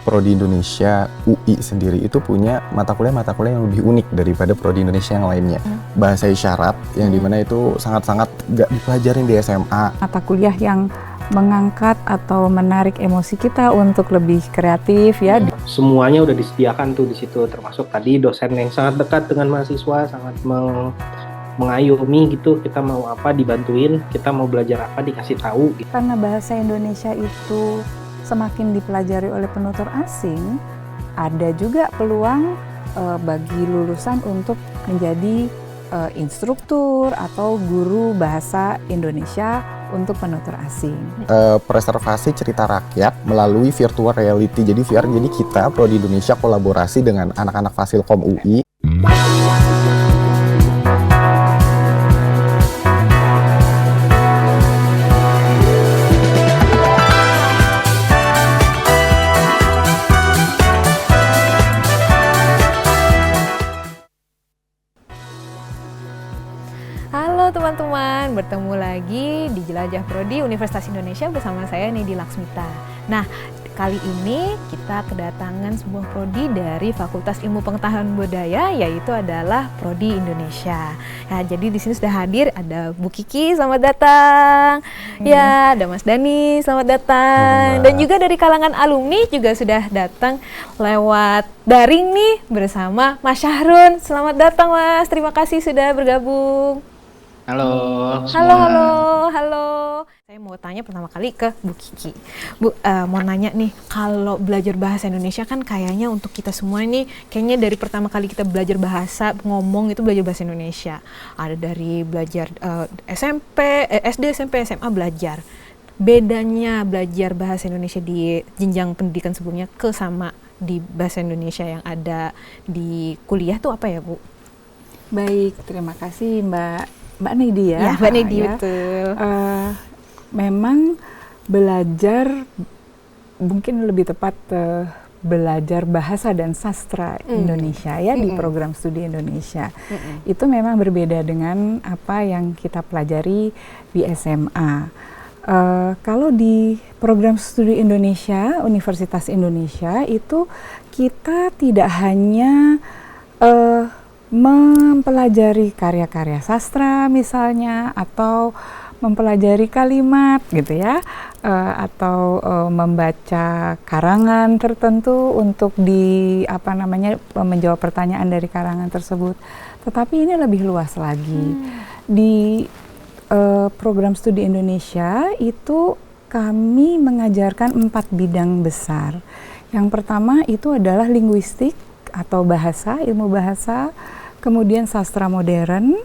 Prodi Indonesia UI sendiri itu punya mata kuliah yang lebih unik daripada Prodi Indonesia yang lainnya. Bahasa isyarat yang dimana itu sangat-sangat gak dipelajarin di SMA. Mata kuliah yang mengangkat atau menarik emosi kita untuk lebih kreatif ya. Semuanya udah disediakan tuh di situ, termasuk tadi dosen yang sangat dekat dengan mahasiswa, sangat mengayomi gitu, kita mau apa dibantuin, kita mau belajar apa dikasih tahu gitu. Karena bahasa Indonesia itu semakin dipelajari oleh penutur asing, ada juga peluang bagi lulusan untuk menjadi instruktur atau guru bahasa Indonesia untuk penutur asing. Preservasi cerita rakyat melalui virtual reality. Jadi VR, jadi kita Prodi Indonesia kolaborasi dengan anak-anak Fasilkom UI. Halo teman-teman, bertemu lagi di Jelajah Prodi Universitas Indonesia bersama saya Nedi Laksmita. Nah, kali ini kita kedatangan sebuah prodi dari Fakultas Ilmu Pengetahuan Budaya, yaitu adalah Prodi Indonesia. Nah, jadi di sini sudah hadir ada Bu Kiki, selamat datang. Ya, ada Mas Dani, selamat datang. Dan juga dari kalangan alumni juga sudah datang lewat daring nih bersama Mas Syahrun. Selamat datang Mas, terima kasih sudah bergabung. Halo. Halo. Saya mau tanya pertama kali ke Bu Kiki. Bu, mau nanya nih, kalau belajar bahasa Indonesia kan kayaknya untuk kita semua ini, kayaknya dari pertama kali kita belajar bahasa, ngomong itu belajar bahasa Indonesia. Ada dari belajar SD, SMP, SMA belajar. Bedanya belajar bahasa Indonesia di jenjang pendidikan sebelumnya ke sama di bahasa Indonesia yang ada di kuliah tuh apa ya, Bu? Baik, terima kasih Mbak Nedi ya. Ya, Mbak Nedi, betul. Memang belajar, mungkin lebih tepat belajar bahasa dan sastra Indonesia ya di program studi Indonesia. Itu memang berbeda dengan apa yang kita pelajari di SMA. Kalau di program studi Indonesia, Universitas Indonesia itu kita tidak hanya mempelajari karya-karya sastra misalnya, atau mempelajari kalimat gitu ya, atau membaca karangan tertentu untuk menjawab pertanyaan dari karangan tersebut. Tetapi ini lebih luas lagi. Di program studi Indonesia itu kami mengajarkan 4 bidang besar. Yang pertama itu adalah linguistik atau bahasa, ilmu bahasa, kemudian sastra modern,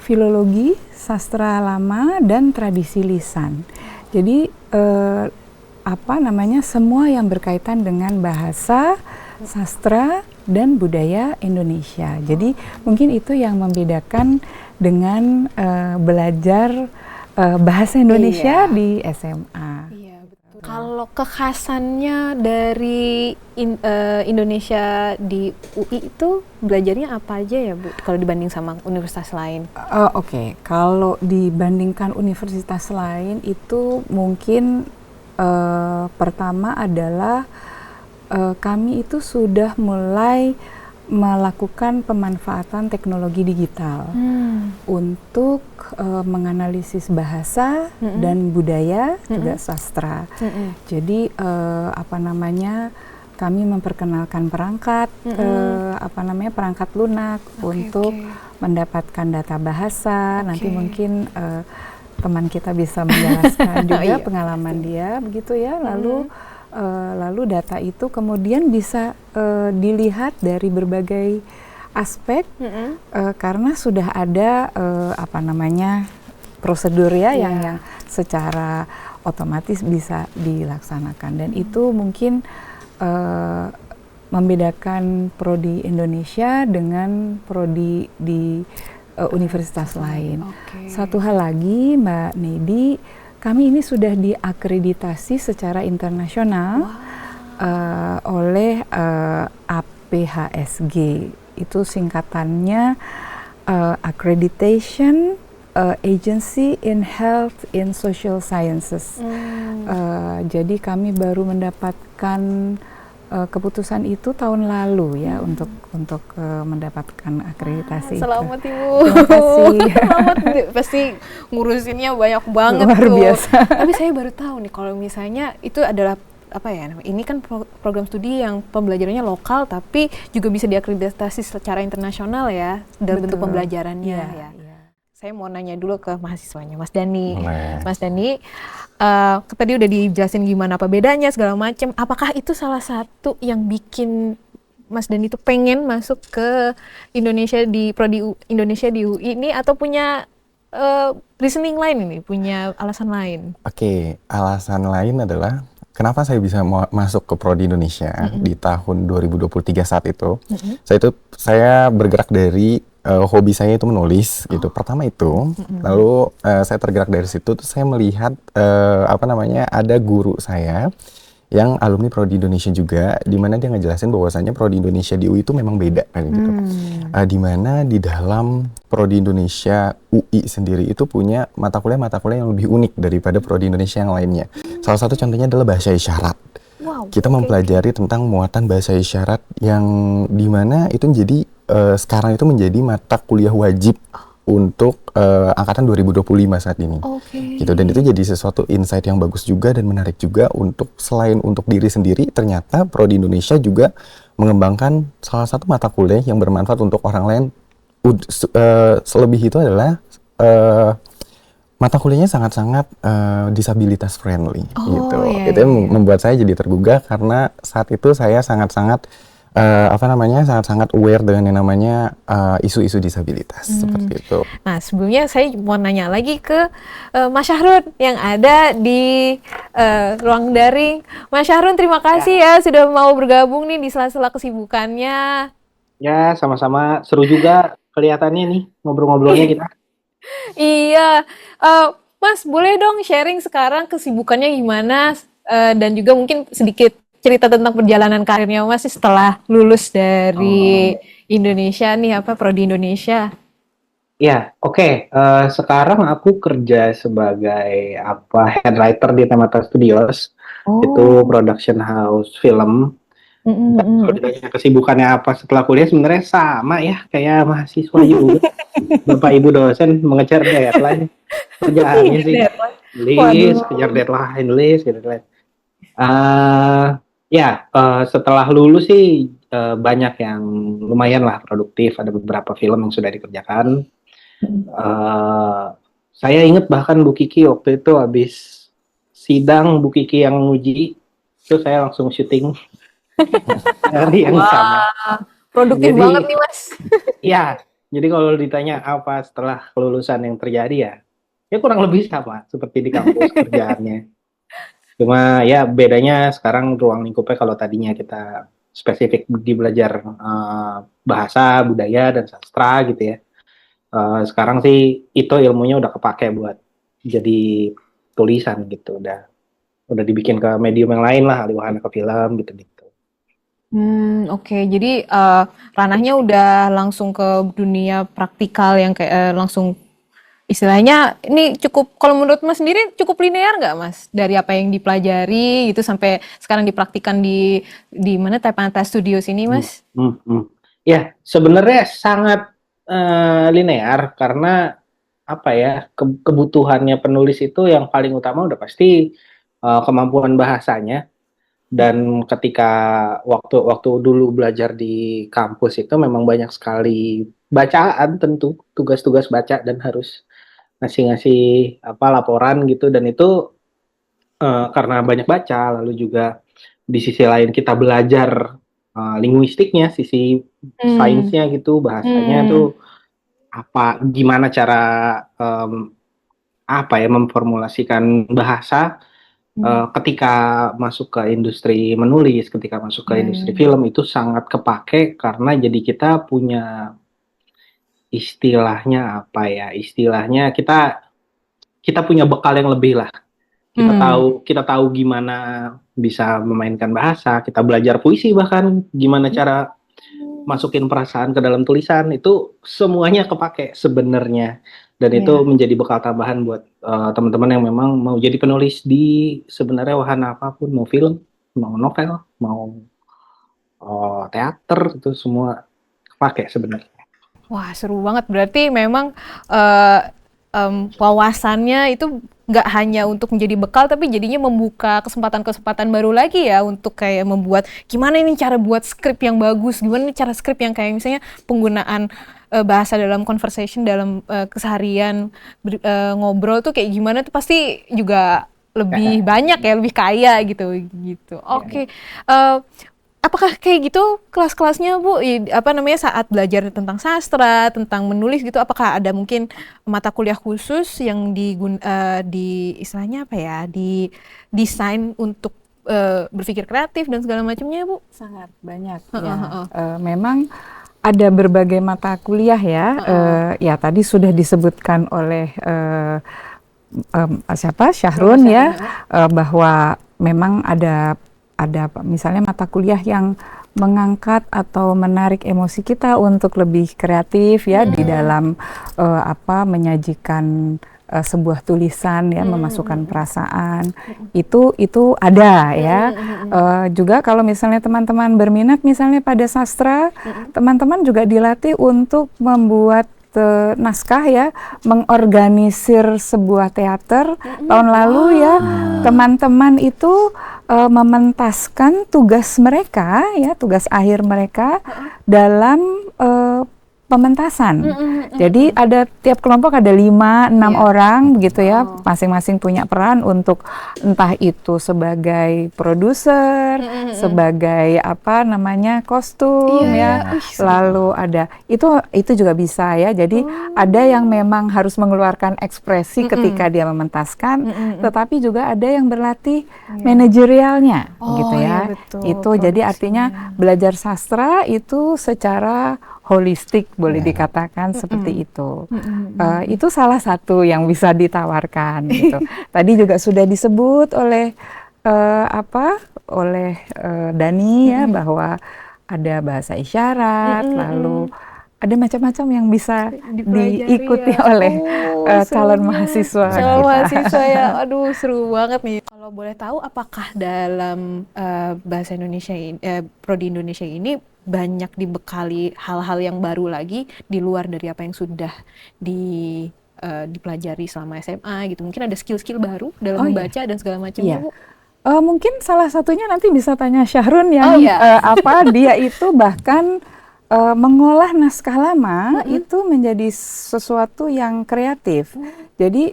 filologi, sastra lama, dan tradisi lisan. Jadi semua yang berkaitan dengan bahasa, sastra, dan budaya Indonesia. Jadi mungkin itu yang membedakan dengan belajar bahasa Indonesia di SMA. Kalau kekhasannya dari Indonesia di UI itu belajarnya apa aja ya, Bu? Kalau dibanding sama universitas lain? Oke. Kalau dibandingkan universitas lain itu mungkin pertama adalah kami itu sudah mulai melakukan pemanfaatan teknologi digital untuk menganalisis bahasa dan budaya, juga sastra. Jadi kami memperkenalkan perangkat perangkat lunak untuk mendapatkan data bahasa. Nanti mungkin teman kita bisa menjelaskan juga pengalaman dia begitu ya. Lalu data itu kemudian bisa dilihat dari berbagai aspek karena sudah ada prosedur ya yang secara otomatis bisa dilaksanakan, dan itu mungkin membedakan prodi Indonesia dengan prodi di universitas lain. Satu hal lagi Mbak Nedi, kami ini sudah diakreditasi secara internasional oleh APHSG. Itu singkatannya Accreditation Agency in Health in Social Sciences. Jadi kami baru mendapatkan keputusan itu tahun lalu ya untuk mendapatkan akreditasi. Selamat Ibu. Terima kasih. Selamat. Pasti ngurusinnya banyak banget Luar tuh. biasa. Tapi saya baru tahu nih kalau misalnya itu adalah apa ya? Ini kan program studi yang pembelajarannya lokal tapi juga bisa diakreditasi secara internasional ya dalam bentuk Betul. pembelajarannya Iya, ya. iya. Saya mau nanya dulu ke mahasiswanya, Mas Dani. Boleh. Mas Dani, tadi udah dijelasin gimana apa bedanya segala macam. Apakah itu salah satu yang bikin Mas Dani itu pengen masuk ke Indonesia di Prodi Indonesia di UI ini atau punya reasoning lain ini, punya alasan lain? Oke, alasan lain adalah kenapa saya bisa masuk ke Prodi Indonesia di tahun 2023 saat itu. Saya bergerak dari hobi saya itu menulis gitu. Pertama itu, lalu saya tergerak dari situ. Terus saya melihat ada guru saya yang alumni Prodi Indonesia juga, di mana dia ngejelasin bahwasannya Prodi Indonesia di UI itu memang beda kan gitu. Di mana di dalam Prodi Indonesia UI sendiri itu punya mata kuliah yang lebih unik daripada Prodi Indonesia yang lainnya. Salah satu contohnya adalah bahasa isyarat. Wow. Kita mempelajari tentang muatan bahasa isyarat yang di mana itu menjadi sekarang itu menjadi mata kuliah wajib untuk angkatan 2025 saat ini. Gitu, dan itu jadi sesuatu insight yang bagus juga dan menarik juga untuk selain untuk diri sendiri, ternyata Prodi Indonesia juga mengembangkan salah satu mata kuliah yang bermanfaat untuk orang lain. Selebih itu adalah mata kuliahnya sangat-sangat disabilitas friendly gitu. Itu yang membuat saya jadi tergugah karena saat itu saya sangat-sangat sangat-sangat aware dengan yang namanya isu-isu disabilitas seperti itu. Nah, sebelumnya saya mau nanya lagi ke Mas Syahrun yang ada di ruang daring. Mas Syahrun, terima kasih ya sudah mau bergabung nih di sela-sela kesibukannya. Ya, sama-sama. Seru juga kelihatannya nih ngobrol-ngobrolnya kita. Iya, Mas boleh dong sharing sekarang kesibukannya gimana dan juga mungkin sedikit cerita tentang perjalanan karirnya Mas setelah lulus dari Indonesia nih, Prodi Indonesia. Ya, oke. Sekarang aku kerja sebagai head writer di Temata Studios. Itu production house film. Kalau ditanya kesibukannya apa setelah kuliah, sebenarnya sama ya kayak mahasiswa juga. Bapak Ibu dosen mengejar deadline. Kerjaannya sih kejar deadline. Setelah lulus sih banyak yang lumayan lah produktif. Ada beberapa film yang sudah dikerjakan. Saya ingat bahkan Bu Kiki waktu itu habis sidang, Bu Kiki yang nguji, itu saya langsung syuting hari yang sama. Produktif Jadi, banget nih Mas. Iya, jadi kalau ditanya apa setelah kelulusan yang terjadi ya kurang lebih sama seperti di kampus kerjaannya. Cuma ya bedanya sekarang ruang lingkupnya kalau tadinya kita spesifik di belajar bahasa, budaya, dan sastra gitu ya. Sekarang sih itu ilmunya udah kepake buat jadi tulisan gitu. Udah dibikin ke medium yang lain lah, alih wahana ke film gitu-gitu. Oke. Jadi ranahnya udah langsung ke dunia praktikal yang kayak langsung istilahnya ini cukup, kalau menurut Mas sendiri cukup linear nggak Mas? Dari apa yang dipelajari itu sampai sekarang dipraktikkan di mana Temata Studios ini Mas? Ya, sebenarnya sangat linear karena kebutuhannya penulis itu yang paling utama udah pasti kemampuan bahasanya. Dan ketika waktu dulu belajar di kampus itu memang banyak sekali bacaan, tentu tugas-tugas baca dan harus ngasih laporan gitu, dan itu karena banyak baca, lalu juga di sisi lain kita belajar linguistiknya, sisi sainsnya gitu, bahasanya tuh gimana cara memformulasikan bahasa. Ketika masuk ke industri menulis, ketika masuk ke industri film itu sangat kepake karena jadi kita punya istilahnya kita punya bekal yang lebih lah. Kita tahu gimana bisa memainkan bahasa, kita belajar puisi bahkan gimana cara masukin perasaan ke dalam tulisan, itu semuanya kepake sebenarnya. Dan itu menjadi bekal tambahan buat teman-teman yang memang mau jadi penulis di sebenarnya wahana apapun, mau film, mau novel, mau teater, itu semua pakai sebenarnya. Wah, seru banget. Berarti memang wawasannya itu nggak hanya untuk menjadi bekal, tapi jadinya membuka kesempatan-kesempatan baru lagi ya untuk kayak membuat gimana ini cara buat skrip yang bagus, gimana ini cara skrip yang kayak misalnya penggunaan bahasa dalam conversation, dalam keseharian ngobrol tuh kayak gimana tuh pasti juga lebih banyak ya, lebih kaya gitu. Oke. Apakah kayak gitu kelas-kelasnya Bu? Apa namanya saat belajar tentang sastra, tentang menulis gitu, apakah ada mungkin mata kuliah khusus yang di istilahnya apa ya, di desain untuk berpikir kreatif dan segala macamnya Bu? Sangat banyak ya. Memang ada berbagai mata kuliah ya. Ya tadi sudah disebutkan oleh Syahrun ya, bahwa memang ada misalnya mata kuliah yang mengangkat atau menarik emosi kita untuk lebih kreatif ya di dalam menyajikan sebuah tulisan ya, memasukkan perasaan. Itu ada ya. Juga kalau misalnya teman-teman berminat misalnya pada sastra, teman-teman juga dilatih untuk membuat naskah ya, mengorganisir sebuah teater. Tahun lalu ya, teman-teman itu mementaskan tugas mereka ya, tugas akhir mereka dalam pementasan. Jadi ada tiap kelompok ada 5-6 orang begitu ya, masing-masing punya peran untuk entah itu sebagai produser, sebagai kostum ya. Lalu ada itu juga bisa ya. Jadi ada yang memang harus mengeluarkan ekspresi ketika dia mementaskan, tetapi juga ada yang berlatih manajerialnya gitu ya. Itu jadi artinya belajar sastra itu secara holistik boleh dikatakan seperti itu. Itu salah satu yang bisa ditawarkan gitu. Tadi juga sudah disebut oleh Dani ya, bahwa ada bahasa isyarat, lalu ada macam-macam yang bisa diikuti oleh calon mahasiswa. Calon mahasiswa ya, aduh seru banget nih. Kalau boleh tahu, apakah dalam bahasa Indonesia prodi Indonesia ini banyak dibekali hal-hal yang baru lagi di luar dari apa yang sudah dipelajari selama SMA gitu? Mungkin ada skill-skill baru dalam membaca dan segala macamnya, Bu? Mungkin salah satunya nanti bisa tanya Syahrun yang dia itu bahkan mengolah naskah lama itu menjadi sesuatu yang kreatif. Jadi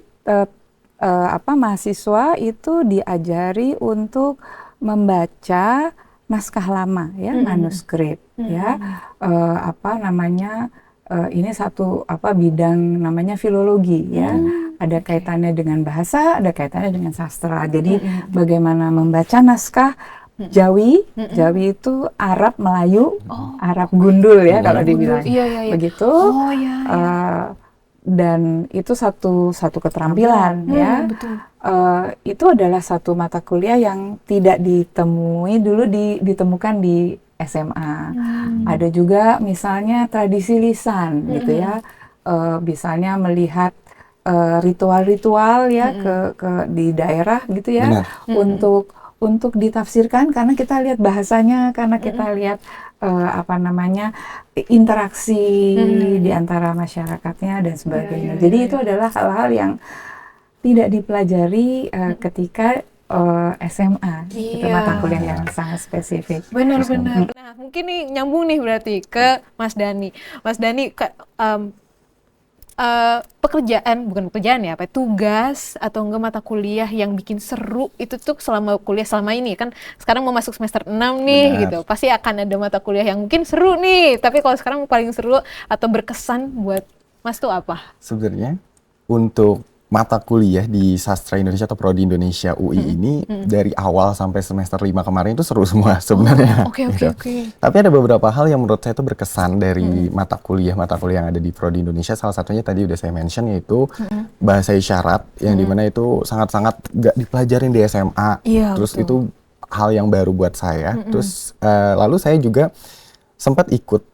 mahasiswa itu diajari untuk membaca naskah lama ya, manuskrip ya, ini satu bidang namanya filologi ya, ada kaitannya dengan bahasa, ada kaitannya dengan sastra. Jadi bagaimana membaca naskah Jawi, Jawi itu Arab Melayu, Arab gundul ya kalau dibilang begitu. Dan itu satu keterampilan ya. Itu adalah satu mata kuliah yang tidak ditemui dulu, ditemukan di SMA. Ada juga misalnya tradisi lisan gitu ya, misalnya melihat ritual-ritual ya di daerah gitu ya, untuk ditafsirkan karena kita lihat bahasanya, karena kita lihat interaksi di antara masyarakatnya dan sebagainya. Jadi itu adalah hal-hal yang tidak dipelajari ketika SMA. Itu mata kuliah yang sangat spesifik. Benar-benar. Nah, mungkin nih nyambung nih berarti ke Mas Dani. Mas Dani, tugas atau enggak mata kuliah yang bikin seru itu tuh selama kuliah selama ini kan sekarang mau masuk semester 6 nih gitu. Pasti akan ada mata kuliah yang mungkin seru nih, tapi kalau sekarang paling seru atau berkesan buat Mas tuh apa? Sebenarnya untuk mata kuliah di Sastra Indonesia atau Prodi Indonesia UI ini dari awal sampai semester 5 kemarin itu seru semua sebenarnya. Oke. Tapi ada beberapa hal yang menurut saya itu berkesan dari mata kuliah yang ada di Prodi Indonesia. Salah satunya tadi udah saya mention, yaitu bahasa isyarat yang dimana itu sangat-sangat gak dipelajarin di SMA. Terus itu hal yang baru buat saya. Terus lalu saya juga sempat ikut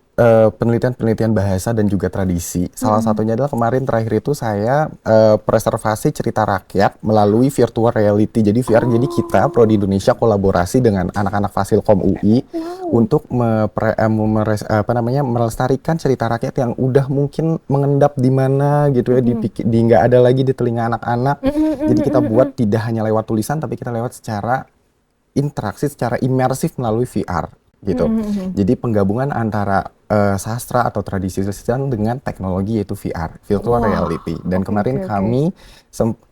penelitian-penelitian bahasa dan juga tradisi. Salah satunya adalah kemarin terakhir itu saya preservasi cerita rakyat melalui virtual reality. Jadi VR, jadi kita Prodi Indonesia kolaborasi dengan anak-anak Fasilkom UI untuk melestarikan cerita rakyat yang udah mungkin mengendap di mana gitu ya, di nggak ada lagi di telinga anak-anak. Jadi kita buat tidak hanya lewat tulisan, tapi kita lewat secara interaksi, secara imersif melalui VR. Gitu. Jadi penggabungan antara sastra atau tradisi lisan dengan teknologi yaitu VR, virtual reality. Dan kemarin kami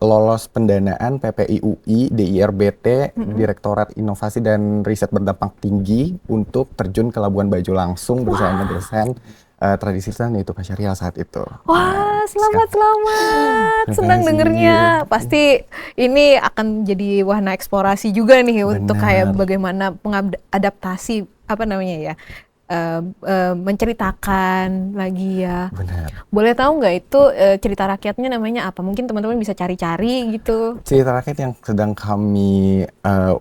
lolos pendanaan PPI UI, DIRBT, Direktorat Inovasi dan Riset Berdampak Tinggi untuk terjun ke Labuan Bajo langsung bersama dosen tradisi lisan yaitu Kak Syariah saat itu. Wah, selamat. Senang dengernya. Pasti ini akan jadi wahana eksplorasi juga nih untuk kayak bagaimana pengadaptasi menceritakan lagi ya. Benar. Boleh tahu nggak itu cerita rakyatnya namanya apa? Mungkin teman-teman bisa cari-cari gitu. Cerita rakyat yang sedang kami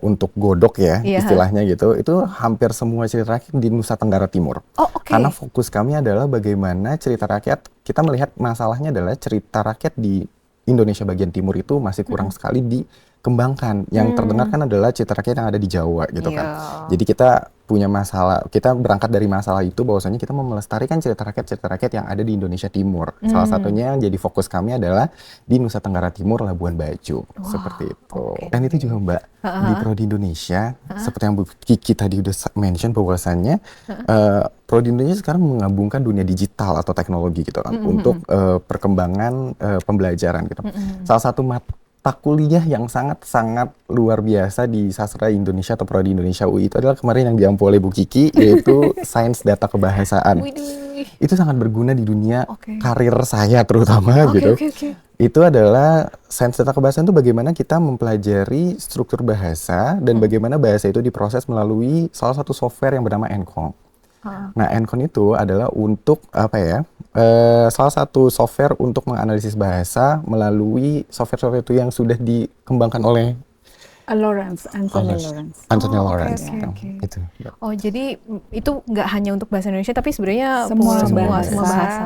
untuk godok ya, istilahnya gitu, itu hampir semua cerita rakyat di Nusa Tenggara Timur. Karena fokus kami adalah bagaimana cerita rakyat, kita melihat masalahnya adalah cerita rakyat di Indonesia bagian timur itu masih kurang sekali dikembangkan. Yang terdengar kan adalah cerita rakyat yang ada di Jawa gitu kan. Jadi kita punya masalah, kita berangkat dari masalah itu bahwasanya kita mau melestarikan cerita rakyat yang ada di Indonesia Timur. Salah satunya yang jadi fokus kami adalah di Nusa Tenggara Timur, Labuan Bajo. Seperti itu. Dan itu juga Mbak, di Prodi Indonesia, seperti yang Bu Kiki tadi udah mention bahwasannya Prodi Indonesia sekarang menggabungkan dunia digital atau teknologi gitu kan untuk perkembangan pembelajaran gitu. Salah satu mata kuliah yang sangat-sangat luar biasa di Sastra Indonesia atau Prodi Indonesia UI itu adalah kemarin yang diampu oleh Bu Kiki, yaitu Sains Data Kebahasaan. Itu sangat berguna di dunia karir saya terutama gitu. Itu adalah Sains Data Kebahasaan itu bagaimana kita mempelajari struktur bahasa dan bagaimana bahasa itu diproses melalui salah satu software yang bernama Encode. Nah, Encode itu adalah untuk salah satu software untuk menganalisis bahasa melalui software itu yang sudah dikembangkan oleh Anthony Lawrence. Itu. Jadi itu nggak hanya untuk bahasa Indonesia tapi sebenarnya semua bahasa.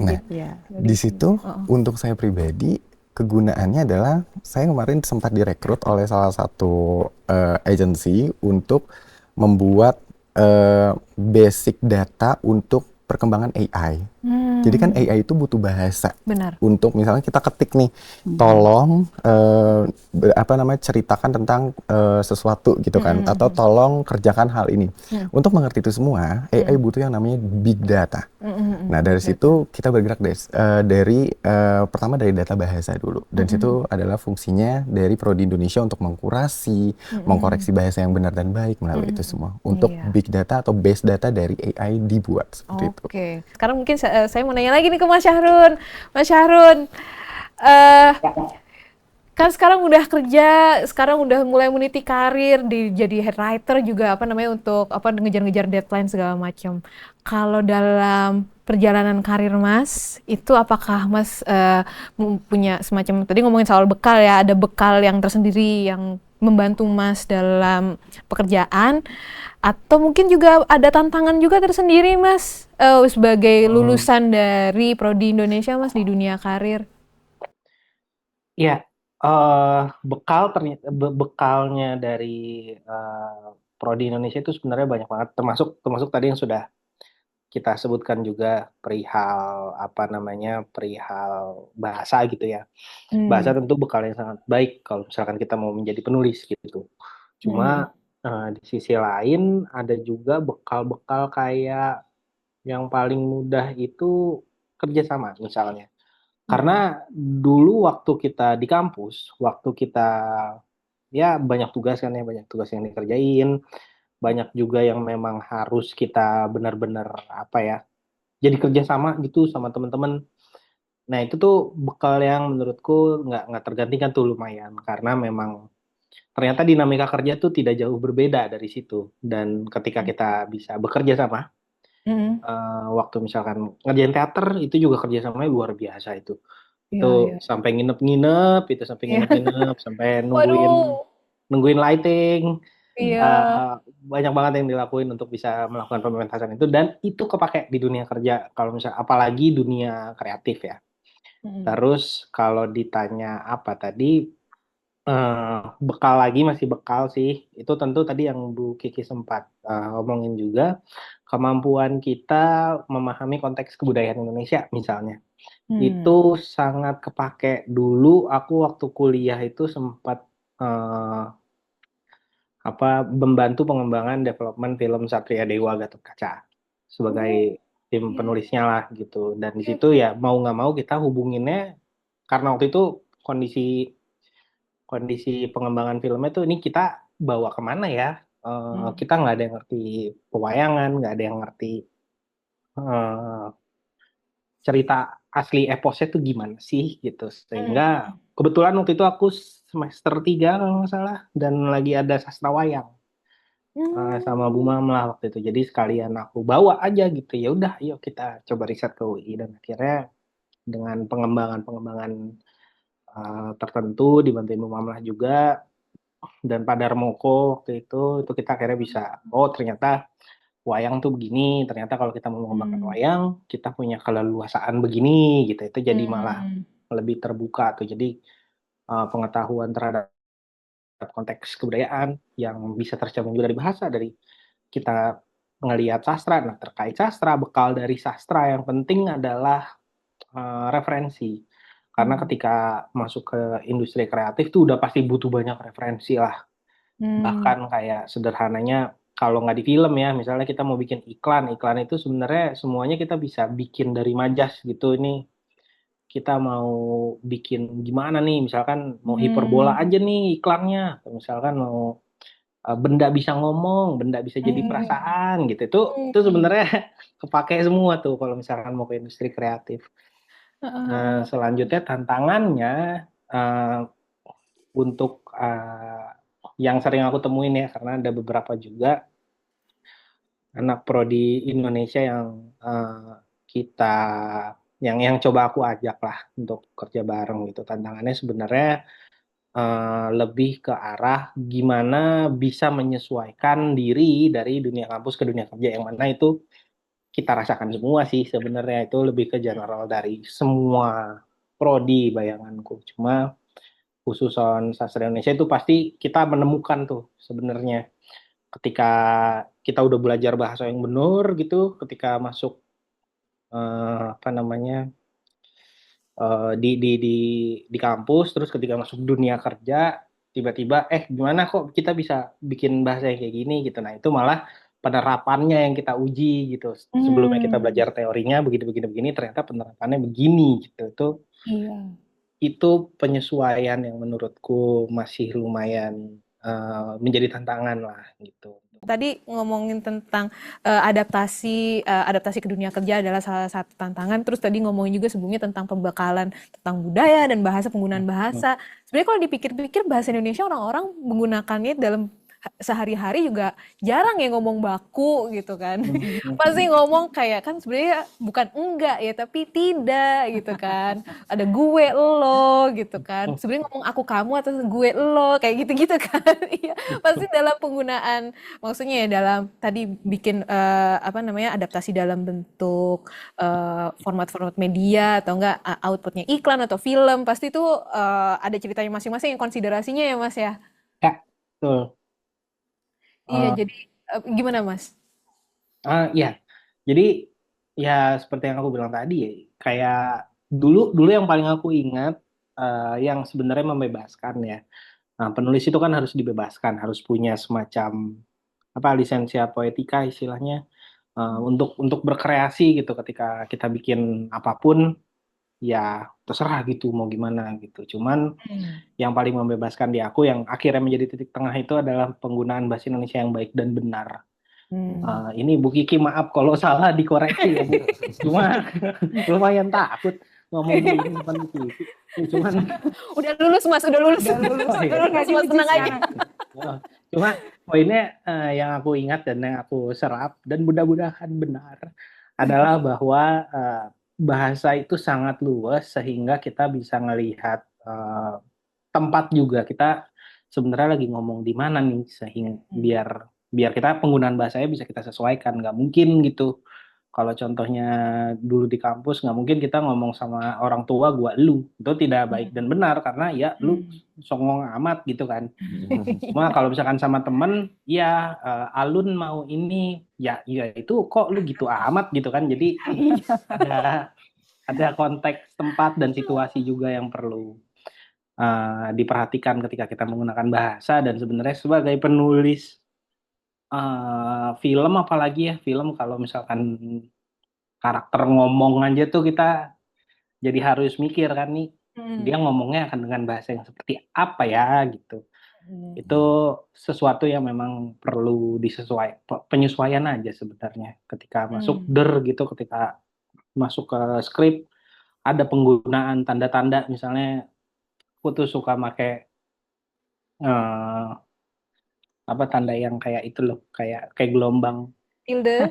Nah, di situ untuk saya pribadi kegunaannya adalah saya kemarin sempat direkrut oleh salah satu agensi untuk membuat basic data untuk perkembangan AI. Jadi kan AI itu butuh bahasa. Benar. Untuk misalnya kita ketik nih, tolong ceritakan tentang sesuatu gitu kan, atau tolong kerjakan hal ini. Untuk mengerti itu semua, AI butuh yang namanya big data. Nah dari situ kita bergerak pertama dari data bahasa dulu. Dan situ adalah fungsinya dari Prodi Indonesia untuk mengkurasi, mengkoreksi bahasa yang benar dan baik melalui itu semua. Untuk big data atau base data dari AI dibuat seperti itu. Sekarang mungkin saya mau nanya lagi nih ke Mas Syahrun. Mas Syahrun, kan sekarang udah kerja, sekarang udah mulai meniti karir, jadi head writer juga untuk ngejar-ngejar deadline segala macam. Kalau dalam perjalanan karir Mas, itu apakah Mas punya semacam, tadi ngomongin soal bekal ya, ada bekal yang tersendiri yang membantu Mas dalam pekerjaan, atau mungkin juga ada tantangan juga tersendiri Mas sebagai lulusan dari Prodi Indonesia Mas di dunia karir? Iya, bekalnya dari Prodi Indonesia itu sebenarnya banyak banget, termasuk tadi yang sudah kita sebutkan juga perihal bahasa gitu ya. Bahasa tentu bekal yang sangat baik kalau misalkan kita mau menjadi penulis gitu. Cuma di sisi lain ada juga bekal-bekal kayak yang paling mudah itu kerjasama misalnya. Karena dulu waktu kita di kampus, waktu kita banyak tugas kan ya, banyak tugas yang dikerjain, banyak juga yang memang harus kita benar-benar jadi kerjasama gitu sama teman-teman. Nah itu tuh bekal yang menurutku nggak tergantikan tuh, lumayan, karena memang ternyata dinamika kerja tuh tidak jauh berbeda dari situ. Dan ketika kita bisa bekerja sama, waktu misalkan ngerjain teater itu juga kerjasamanya luar biasa itu. Sampai nginep-nginep, sampai nungguin lighting. Iya. Banyak banget yang dilakuin untuk bisa melakukan pementasan itu, dan itu kepake di dunia kerja kalau misal apalagi dunia kreatif ya. Terus kalau ditanya apa tadi, bekal lagi, masih bekal sih. Itu tentu tadi yang Bu Kiki sempat ngomongin juga, kemampuan kita memahami konteks kebudayaan Indonesia misalnya. Itu sangat kepake. Dulu aku waktu kuliah itu sempat membantu pengembangan development film Satria Dewa Gatot Kaca sebagai tim penulisnya lah gitu. Dan di situ ya mau nggak mau kita hubunginnya, karena waktu itu kondisi kondisi pengembangan filmnya tuh ini kita bawa kemana ya? Kita nggak ada yang ngerti pewayangan, nggak ada yang ngerti eh, cerita asli eposnya tuh gimana sih gitu. Sehingga kebetulan waktu itu aku semester 3 kalau nggak salah, dan lagi ada sastra wayang sama Bu Mamlah waktu itu. Jadi sekalian aku bawa aja gitu. Ya udah, yuk kita coba riset ke UI, dan akhirnya dengan pengembangan-pengembangan tertentu dibantuin Bu Mamlah juga dan Pak Darmoko waktu itu kita akhirnya bisa, oh ternyata wayang tuh begini, ternyata kalau kita mau mengembangkan wayang kita punya keleluasaan begini gitu. Itu jadi malah lebih terbuka tuh. Jadi pengetahuan terhadap konteks kebudayaan yang bisa tercermin juga dari bahasa, dari kita ngelihat sastra. Nah, terkait sastra, bekal dari sastra yang penting adalah referensi. Karena ketika masuk ke industri kreatif tuh udah pasti butuh banyak referensi lah. Bahkan kayak sederhananya kalau nggak di film ya, misalnya kita mau bikin iklan itu sebenarnya semuanya kita bisa bikin dari majas gitu. Ini kita mau bikin gimana nih, misalkan mau hiperbola aja nih iklannya, atau misalkan mau benda bisa ngomong, benda bisa jadi perasaan gitu. Itu sebenarnya kepake semua tuh kalau misalkan mau ke industri kreatif. Nah, selanjutnya tantangannya untuk yang sering aku temuin ya, karena ada beberapa juga anak prodi Indonesia yang kita yang coba aku ajak lah untuk kerja bareng gitu. Tantangannya sebenarnya lebih ke arah gimana bisa menyesuaikan diri dari dunia kampus ke dunia kerja, yang mana itu kita rasakan semua sih sebenarnya. Itu lebih ke general dari semua prodi bayanganku. Cuma khusus on sastra Indonesia itu pasti kita menemukan tuh sebenarnya ketika kita udah belajar bahasa yang benar gitu, ketika masuk apa namanya di kampus, terus ketika masuk dunia kerja tiba-tiba gimana kok kita bisa bikin bahasa yang kayak gini gitu. Nah itu malah penerapannya yang kita uji gitu. Sebelumnya kita belajar teorinya begini ternyata penerapannya begini gitu. Itu penyesuaian yang menurutku masih lumayan menjadi tantangan lah gitu. Tadi ngomongin tentang adaptasi ke dunia kerja adalah salah satu tantangan. Terus tadi ngomongin juga sebelumnya tentang pembekalan tentang budaya dan bahasa, penggunaan bahasa. Sebenarnya kalau dipikir-pikir bahasa Indonesia orang-orang menggunakannya dalam sehari-hari juga jarang ya ngomong baku gitu kan. Pasti ngomong kayak kan sebenarnya bukan enggak ya, tapi tidak gitu kan. Ada gue lo gitu kan. Sebenarnya ngomong aku kamu atau gue lo kayak gitu-gitu kan. Iya, pasti dalam penggunaan, maksudnya ya dalam tadi bikin adaptasi dalam bentuk format-format media atau enggak outputnya iklan atau film, pasti itu ada ceritanya masing-masing yang konsiderasinya ya Mas ya. Ya, betul. Iya, jadi gimana Mas? Ya, jadi ya seperti yang aku bilang tadi ya, kayak dulu yang paling aku ingat yang sebenarnya membebaskan ya. Nah, penulis itu kan harus dibebaskan, harus punya semacam lisensia poetika istilahnya untuk berkreasi gitu. Ketika kita bikin apapun ya terserah gitu mau gimana gitu. Cuman yang paling membebaskan di aku yang akhirnya menjadi titik tengah itu adalah penggunaan bahasa Indonesia yang baik dan benar. Ini Bu Kiki maaf kalau salah dikoreksi ya Bu. Cuma lumayan takut ngomong gini depan Bu Kiki. Cuman udah lulus Mas, udah lulus. Mas, tenang aja. Cuma poinnya yang aku ingat dan yang aku serap dan mudah-mudahan benar adalah bahwa bahasa itu sangat luas sehingga kita bisa ngelihat tempat juga. Kita sebenarnya lagi ngomong di mana nih, sehingga biar kita penggunaan bahasanya bisa kita sesuaikan. Nggak mungkin gitu kalau contohnya dulu di kampus, nggak mungkin kita ngomong sama orang tua gua lu, itu tidak baik dan benar karena ya lu songong amat gitu kan. Cuma kalau misalkan sama temen, ya Alun mau ini, ya itu kok lu gitu amat gitu kan. Jadi ada konteks tempat dan situasi juga yang perlu diperhatikan ketika kita menggunakan bahasa. Dan sebenarnya sebagai penulis film, apalagi ya film, kalau misalkan karakter ngomong aja tuh kita jadi harus mikir kan nih, dia ngomongnya akan dengan bahasa yang seperti apa ya gitu. Itu sesuatu yang memang perlu penyesuaian aja sebenarnya ketika masuk gitu, ketika masuk ke skrip ada penggunaan tanda-tanda. Misalnya aku tuh suka pakai tanda yang kayak itu loh, kayak gelombang. Tilde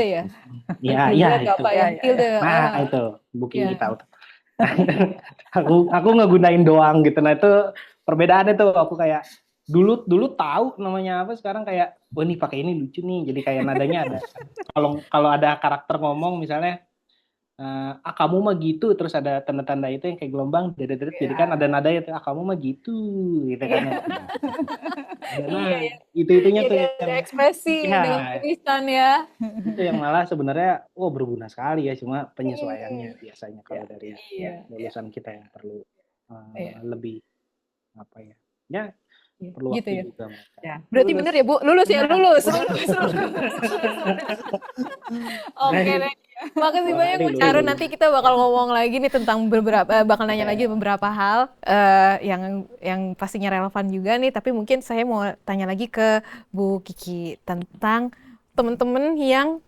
ya? Iya, Tilde itu. apa ya? Tilde. Nah, itu booking kita. aku ngegunain doang gitu. Nah, itu perbedaannya tuh. Aku kayak dulu tahu namanya apa, sekarang kayak ini pakai ini lucu nih. Jadi kayak nadanya ada. Kalau ada karakter ngomong misalnya kamu mah gitu, terus ada tanda-tanda itu yang kayak gelombang, jadi kan ada nada itu kamu mah gitu kan. Nah, itunya tuh ada ekspresi dengan tulisan ya. Itu yang malah sebenarnya berguna sekali ya, cuma penyesuaiannya biasanya kalau dari lulusan kita yang perlu lebih perlu gitu waktu ya. juga. Berarti benar ya Bu, lulus. Oke deh. Makasih banyak Bu Carun. Nanti kita bakal ngomong lagi nih tentang bakal nanya lagi beberapa hal yang pastinya relevan juga nih. Tapi mungkin saya mau tanya lagi ke Bu Kiki tentang teman-teman yang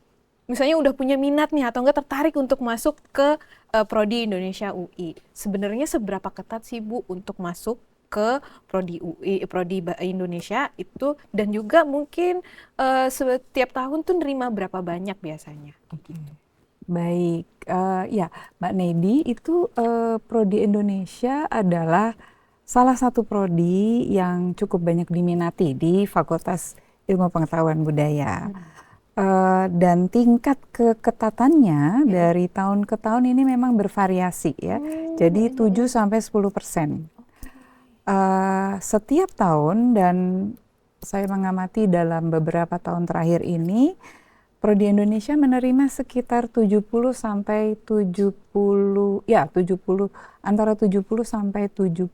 misalnya udah punya minat nih atau enggak tertarik untuk masuk ke Prodi Indonesia UI. Sebenarnya seberapa ketat sih Bu untuk masuk ke Prodi UI, Prodi Indonesia itu, dan juga mungkin setiap tahun tuh nerima berapa banyak biasanya? Baik, ya Mbak Nedi, itu Prodi Indonesia adalah salah satu prodi yang cukup banyak diminati di Fakultas Ilmu Pengetahuan Budaya. Dan tingkat keketatannya dari tahun ke tahun ini memang bervariasi ya. Jadi 7-10%. Setiap tahun, dan saya mengamati dalam beberapa tahun terakhir ini, Prodi Indonesia menerima sekitar 70 antara 70 sampai 72,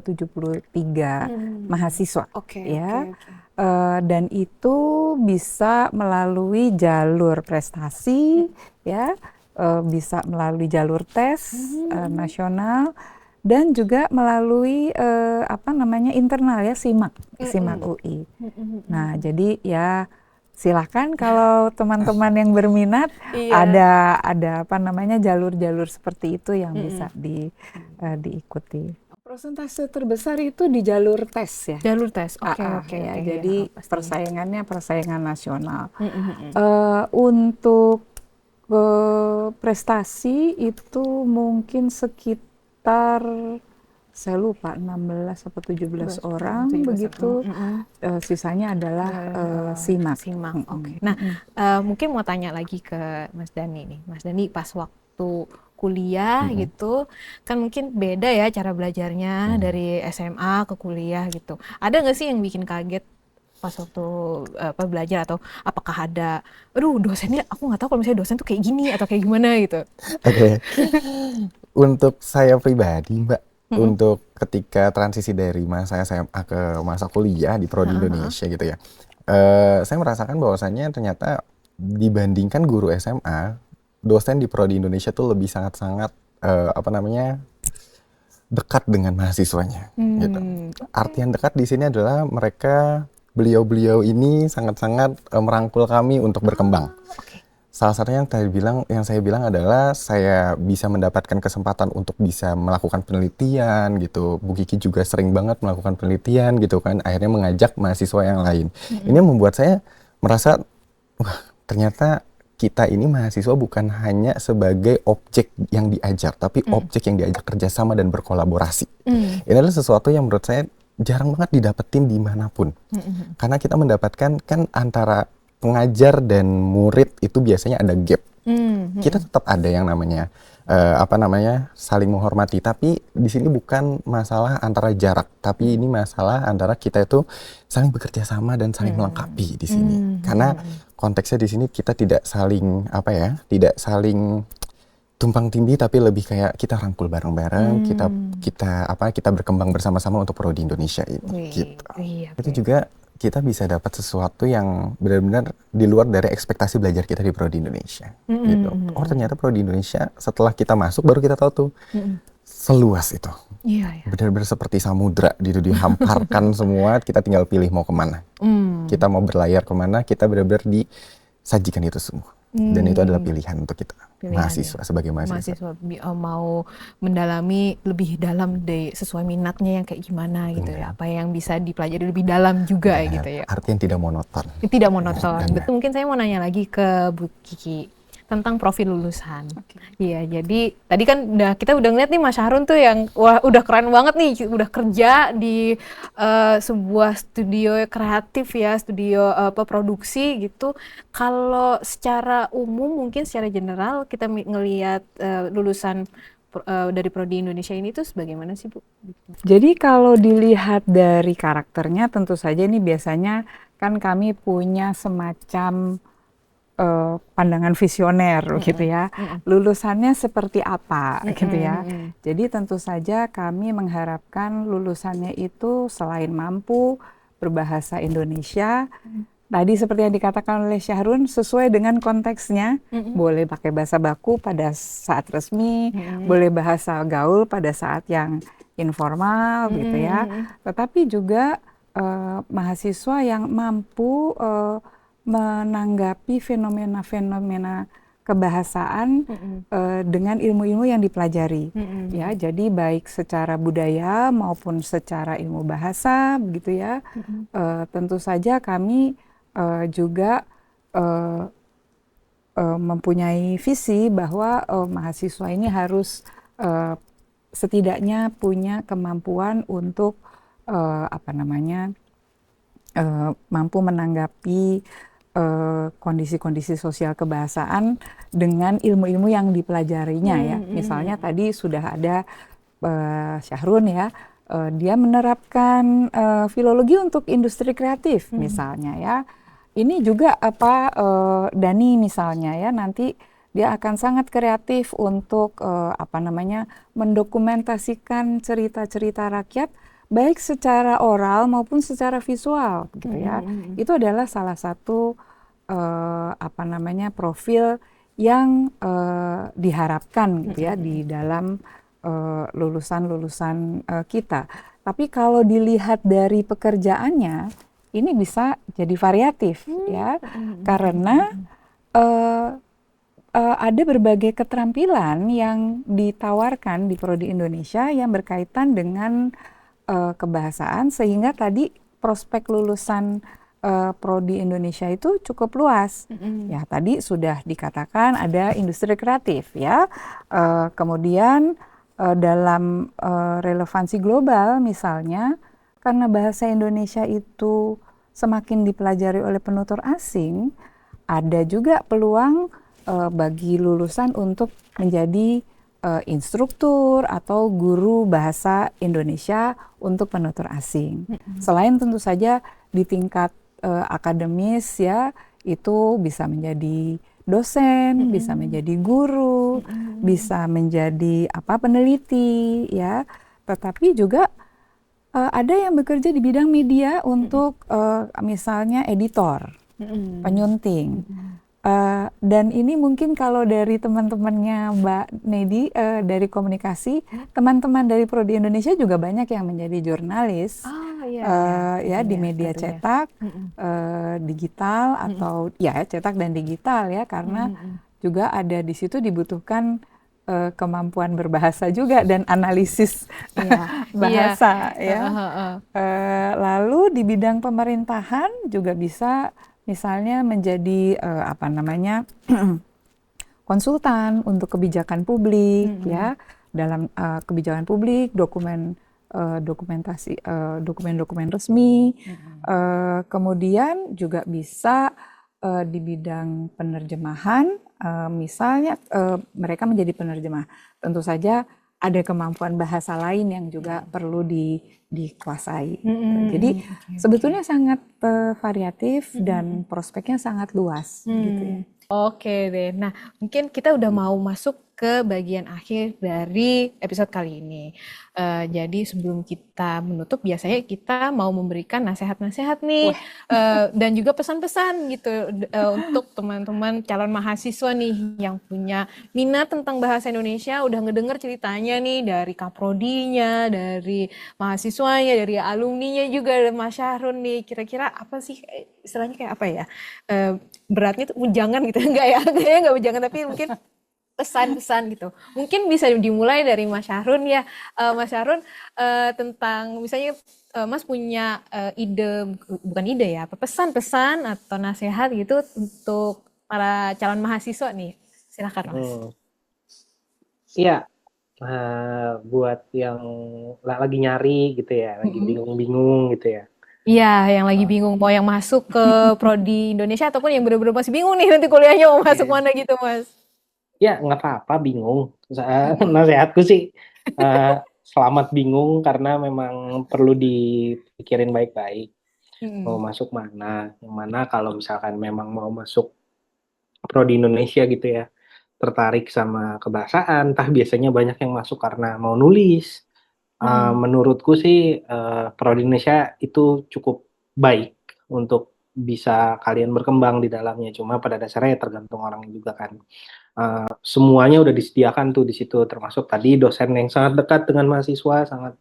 73 mahasiswa. Dan itu bisa melalui jalur prestasi, ya, bisa melalui jalur tes nasional, dan juga melalui internal ya, SIMAK UI. Nah, jadi ya silakan kalau teman-teman yang berminat ada jalur-jalur seperti itu yang bisa diikuti. Persentase terbesar itu di jalur tes ya. Jalur tes, oke. Jadi persaingan nasional. Untuk prestasi itu mungkin sekitar saya lupa 16 atau 17 orang begitu. Sisanya adalah SIMAK. Oke. Nah, mungkin mau tanya lagi ke Mas Dhani nih. Mas Dhani pas waktu kuliah gitu kan mungkin beda ya cara belajarnya dari SMA ke kuliah gitu. Ada nggak sih yang bikin kaget pas waktu belajar, atau apakah ada dosennya, aku nggak tahu kalau misalnya dosen tuh kayak gini atau kayak gimana gitu? Oke. Untuk saya pribadi Mbak, untuk ketika transisi dari masa SMA ke masa kuliah di Prodi Indonesia gitu ya, saya merasakan bahwasannya ternyata dibandingkan guru SMA, dosen di Prodi Indonesia tuh lebih sangat-sangat dekat dengan mahasiswanya gitu. Artian dekat di sini adalah beliau-beliau ini sangat-sangat merangkul kami untuk berkembang. Salah satunya yang saya bilang adalah saya bisa mendapatkan kesempatan untuk bisa melakukan penelitian gitu. Bu Kiki juga sering banget melakukan penelitian gitu kan. Akhirnya mengajak mahasiswa yang lain. Ini membuat saya merasa, wah ternyata kita ini mahasiswa bukan hanya sebagai objek yang diajar, tapi objek yang diajak kerjasama dan berkolaborasi. Ini adalah sesuatu yang menurut saya jarang banget didapetin dimanapun. Karena kita mendapatkan kan antara pengajar dan murid itu biasanya ada gap. Kita tetap ada yang namanya saling menghormati, tapi di sini bukan masalah antara jarak, tapi ini masalah antara kita itu saling bekerja sama dan saling melengkapi di sini. Karena konteksnya di sini kita tidak saling tidak saling tumpang tindih, tapi lebih kayak kita rangkul bareng-bareng, kita berkembang bersama-sama untuk prodi Indonesia ini. Gitu. Itu juga kita bisa dapat sesuatu yang benar-benar di luar dari ekspektasi belajar kita di prodi Indonesia. Gitu. Oh ternyata prodi Indonesia setelah kita masuk baru kita tahu tuh seluas itu. Benar-benar seperti samudra gitu, dihamparkan semua, kita tinggal pilih mau kemana. Kita mau berlayar kemana, kita benar-benar disajikan itu semua. Dan itu adalah pilihan untuk kita, mahasiswa, sebagai mahasiswa. Mau mendalami lebih dalam sesuai minatnya yang kayak gimana gitu ya, apa yang bisa dipelajari lebih dalam juga gitu ya. Artinya tidak monoton. Tidak monoton. Betul, mungkin saya mau nanya lagi ke Bu Kiki tentang profil lulusan. Iya, jadi tadi kan kita udah ngeliat nih Mas Syahrun tuh yang wah udah keren banget nih, udah kerja di sebuah studio kreatif ya, studio produksi gitu. Kalau secara umum mungkin secara general kita ngelihat lulusan dari prodi Indonesia ini tuh bagaimana sih Bu? Jadi kalau dilihat dari karakternya tentu saja ini biasanya kan kami punya semacam pandangan visioner gitu ya, lulusannya seperti apa gitu ya. Jadi tentu saja kami mengharapkan lulusannya itu selain mampu berbahasa Indonesia, tadi seperti yang dikatakan oleh Syahrun sesuai dengan konteksnya, boleh pakai bahasa baku pada saat resmi, boleh bahasa gaul pada saat yang informal gitu ya. Tetapi juga mahasiswa yang mampu menanggapi fenomena-fenomena kebahasaan dengan ilmu-ilmu yang dipelajari. Ya, jadi baik secara budaya maupun secara ilmu bahasa begitu ya. Tentu saja kami juga mempunyai visi bahwa mahasiswa ini harus setidaknya punya kemampuan untuk mampu menanggapi kondisi-kondisi sosial kebahasaan dengan ilmu-ilmu yang dipelajarinya ya. Misalnya tadi sudah ada Syahrun ya, dia menerapkan filologi untuk industri kreatif misalnya ya. Ini juga Dani misalnya ya, nanti dia akan sangat kreatif untuk mendokumentasikan cerita-cerita rakyat baik secara oral maupun secara visual gitu ya. Itu adalah salah satu profil yang diharapkan gitu ya di dalam lulusan-lulusan kita. Tapi kalau dilihat dari pekerjaannya, ini bisa jadi variatif ya, karena ada berbagai keterampilan yang ditawarkan di prodi Indonesia yang berkaitan dengan kebahasaan, sehingga tadi prospek lulusan prodi Indonesia itu cukup luas. Ya, tadi sudah dikatakan ada industri kreatif ya. Kemudian dalam relevansi global misalnya, karena bahasa Indonesia itu semakin dipelajari oleh penutur asing, ada juga peluang bagi lulusan untuk menjadi instruktur atau guru bahasa Indonesia untuk penutur asing. Selain tentu saja di tingkat akademis ya, itu bisa menjadi dosen, bisa menjadi guru, bisa menjadi peneliti ya. Tetapi juga ada yang bekerja di bidang media untuk misalnya editor, penyunting. Dan ini mungkin kalau dari teman-temannya Mbak Nedi dari komunikasi, teman-teman dari Prodi Indonesia juga banyak yang menjadi jurnalis di media cetak, digital atau cetak dan digital ya, karena juga ada di situ dibutuhkan kemampuan berbahasa juga dan analisis bahasa ya. Lalu di bidang pemerintahan juga bisa misalnya menjadi konsultan untuk kebijakan publik ya, dalam kebijakan publik, dokumen dokumentasi dokumen-dokumen resmi. Kemudian juga bisa di bidang penerjemahan, misalnya mereka menjadi penerjemah. Tentu saja ada kemampuan bahasa lain yang juga perlu dikuasai. Jadi sebetulnya sangat variatif dan prospeknya sangat luas gitu ya. Oke deh, nah mungkin kita udah mau masuk ke bagian akhir dari episode kali ini. Jadi sebelum kita menutup, biasanya kita mau memberikan nasihat-nasihat nih, dan juga pesan-pesan gitu untuk teman-teman calon mahasiswa nih yang punya minat tentang bahasa Indonesia, udah ngedenger ceritanya nih dari kaprodinya, dari mahasiswanya, dari alumninya juga, dari Mas Syahrun nih. Kira-kira apa sih istilahnya kayak apa ya? Beratnya tuh ujangan gitu, enggak ya? Kayaknya enggak ujangan, tapi mungkin pesan-pesan gitu. Mungkin bisa dimulai dari Mas Syahrun ya. Mas Syahrun, tentang misalnya Mas punya ide, bukan ide ya, pesan-pesan atau nasihat gitu untuk para calon mahasiswa nih. Silakan Mas. Iya, buat yang lagi nyari gitu ya, lagi bingung-bingung gitu ya. Iya, yang lagi bingung mau yang masuk ke Prodi Indonesia ataupun yang benar-benar masih bingung nih nanti kuliahnya mau masuk mana gitu, Mas. Ya, nggak apa-apa bingung. Nasihatku sih selamat bingung karena memang perlu dipikirin baik-baik. Mau masuk mana? Yang mana kalau misalkan memang mau masuk Prodi Indonesia gitu ya, tertarik sama kebahasaan, entah biasanya banyak yang masuk karena mau nulis. Menurutku sih Prodi Indonesia itu cukup baik untuk bisa kalian berkembang di dalamnya. Cuma pada dasarnya ya tergantung orangnya juga kan. Semuanya udah disediakan tuh di situ, termasuk tadi dosen yang sangat dekat dengan mahasiswa, sangat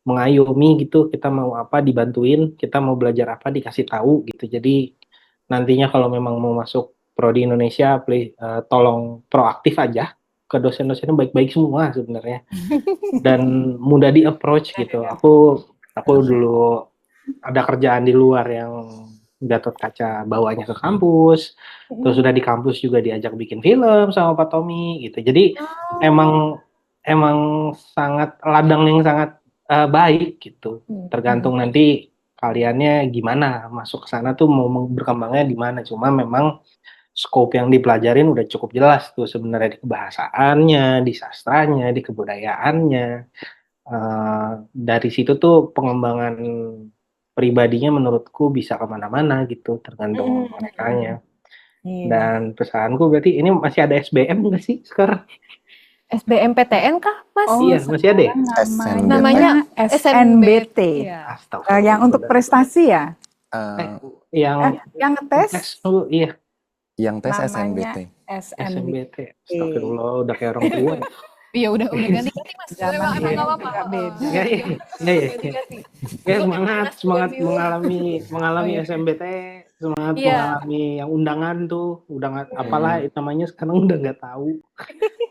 mengayomi gitu. Kita mau apa dibantuin, kita mau belajar apa dikasih tahu gitu. Jadi nantinya kalau memang mau masuk Prodi Indonesia, tolong proaktif aja. Ke dosen-dosennya baik-baik semua sebenarnya dan mudah di approach gitu. Aku dulu ada kerjaan di luar yang Gatot Kaca bawanya ke kampus, terus sudah di kampus juga diajak bikin film sama Pak Tommy gitu. Jadi emang sangat ladang yang sangat baik gitu. Tergantung nanti kaliannya gimana masuk ke sana tuh mau berkembangnya di mana. Cuma memang scope yang dipelajarin udah cukup jelas tuh sebenarnya di kebahasaannya, di sastranya, di kebudayaannya. Dari situ tuh pengembangan pribadinya menurutku bisa kemana-mana gitu, tergantung merekanya. Dan pesanku berarti ini masih ada SBM nggak sih sekarang? SBMPTN kah, Mas? Iya, masih ada ya? Namanya SNBT. Yang untuk prestasi ya? Yang tes? Iya. Yang tes SNBT. SNBT. Astagfirullah, udah kayak orang tua. Iya, udah ganti-ganti Mas. Emang enggak apa-apa. Ya, semangat mengalami SNBT, semangat mengalami yang undangan tuh, apalah namanya sekarang udah nggak tahu.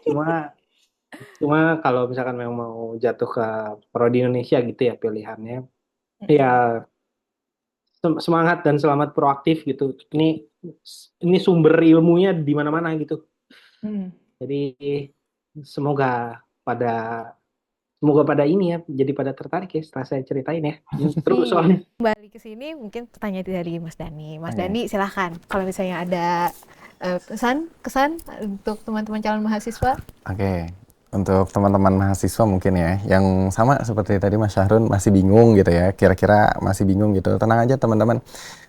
Cuma kalau misalkan memang mau jatuh ke Prodi Indonesia gitu ya pilihannya, ya semangat dan selamat proaktif gitu. Ini sumber ilmunya di mana-mana gitu. Jadi semoga pada ini ya, jadi pada tertarik ya setelah saya ceritain ya. Terus soalnya. Kembali ke sini mungkin pertanyaan dari Mas Dani. Mas Dani silahkan kalau misalnya ada kesan untuk teman-teman calon mahasiswa. Oke. Untuk teman-teman mahasiswa mungkin ya, yang sama seperti tadi Mas Syahrun masih bingung gitu ya, kira-kira masih bingung gitu, tenang aja teman-teman.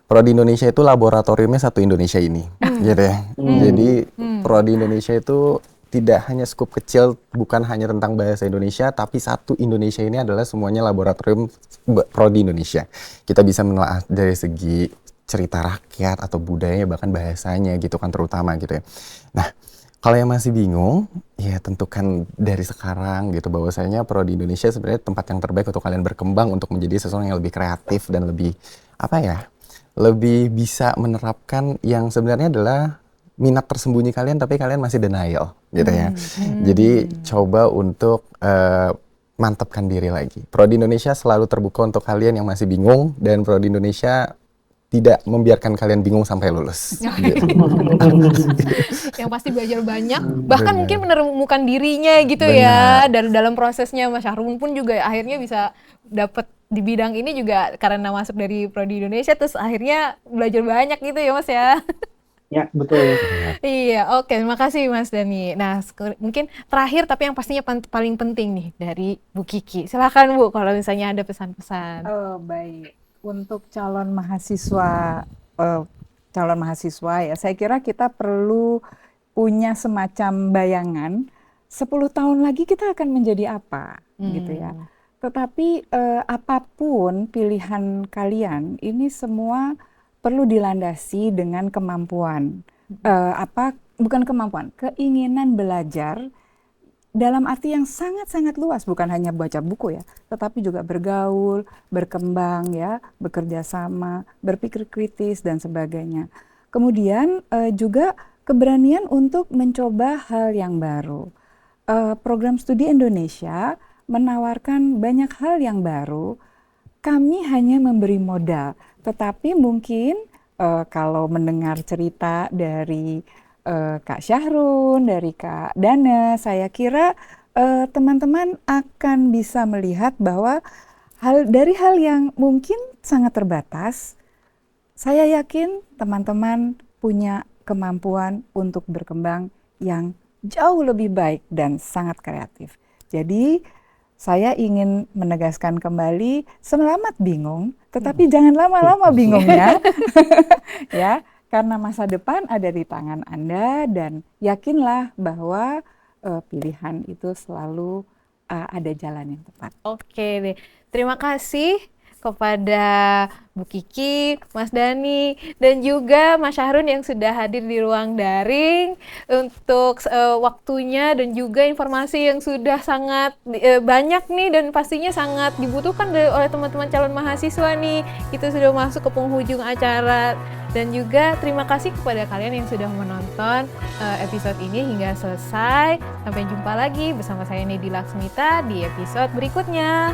Prodi Indonesia itu laboratoriumnya satu Indonesia ini, gitu ya. Jadi Prodi Indonesia itu tidak hanya skup kecil, bukan hanya tentang bahasa Indonesia, tapi satu Indonesia ini adalah semuanya laboratorium Prodi Indonesia. Kita bisa menelaah dari segi cerita rakyat atau budayanya, bahkan bahasanya gitu kan terutama gitu ya. Nah, kalau yang masih bingung, ya tentukan dari sekarang gitu bahwasanya Prodi Indonesia sebenarnya tempat yang terbaik untuk kalian berkembang untuk menjadi seseorang yang lebih kreatif dan lebih lebih bisa menerapkan yang sebenarnya adalah minat tersembunyi kalian tapi kalian masih denial gitu ya. Jadi coba untuk mantapkan diri lagi. Prodi Indonesia selalu terbuka untuk kalian yang masih bingung dan Prodi Indonesia tidak membiarkan kalian bingung sampai lulus. Gitu. Yang pasti belajar banyak, bahkan Benar. mungkin menemukan dirinya gitu ya. Dan dalam prosesnya Mas Syahrul pun juga akhirnya bisa dapat di bidang ini juga karena masuk dari Prodi Indonesia, terus akhirnya belajar banyak gitu ya Mas ya. Ya, betul. Iya, oke, terima kasih Mas Dani. Nah, mungkin terakhir tapi yang pastinya paling penting nih dari Bu Kiki. Silakan Bu, kalau misalnya ada pesan-pesan. Oh, baik. Untuk calon mahasiswa ya, saya kira kita perlu punya semacam bayangan 10 tahun lagi kita akan menjadi apa, gitu ya. Tetapi apapun pilihan kalian, ini semua perlu dilandasi dengan kemampuan. Bukan kemampuan, keinginan belajar dalam arti yang sangat-sangat luas, bukan hanya baca buku ya, tetapi juga bergaul, berkembang ya, bekerja sama, berpikir kritis dan sebagainya. Kemudian juga keberanian untuk mencoba hal yang baru. Program studi Indonesia menawarkan banyak hal yang baru. Kami hanya memberi modal, tetapi mungkin kalau mendengar cerita dari Kak Syahrun, dari Kak Dana, saya kira teman-teman akan bisa melihat bahwa dari hal yang mungkin sangat terbatas, saya yakin teman-teman punya kemampuan untuk berkembang yang jauh lebih baik dan sangat kreatif. Jadi saya ingin menegaskan kembali, selamat bingung, tetapi jangan lama-lama bingungnya, ya. Karena masa depan ada di tangan Anda dan yakinlah bahwa pilihan itu selalu ada jalan yang tepat. Oke deh, terima kasih kepada Bu Kiki, Mas Dani, dan juga Mas Syahrun yang sudah hadir di ruang daring untuk waktunya dan juga informasi yang sudah sangat banyak nih dan pastinya sangat dibutuhkan oleh teman-teman calon mahasiswa nih. Kita sudah masuk ke penghujung acara. Dan juga terima kasih kepada kalian yang sudah menonton episode ini hingga selesai. Sampai jumpa lagi bersama saya Nedi Laksmita di episode berikutnya.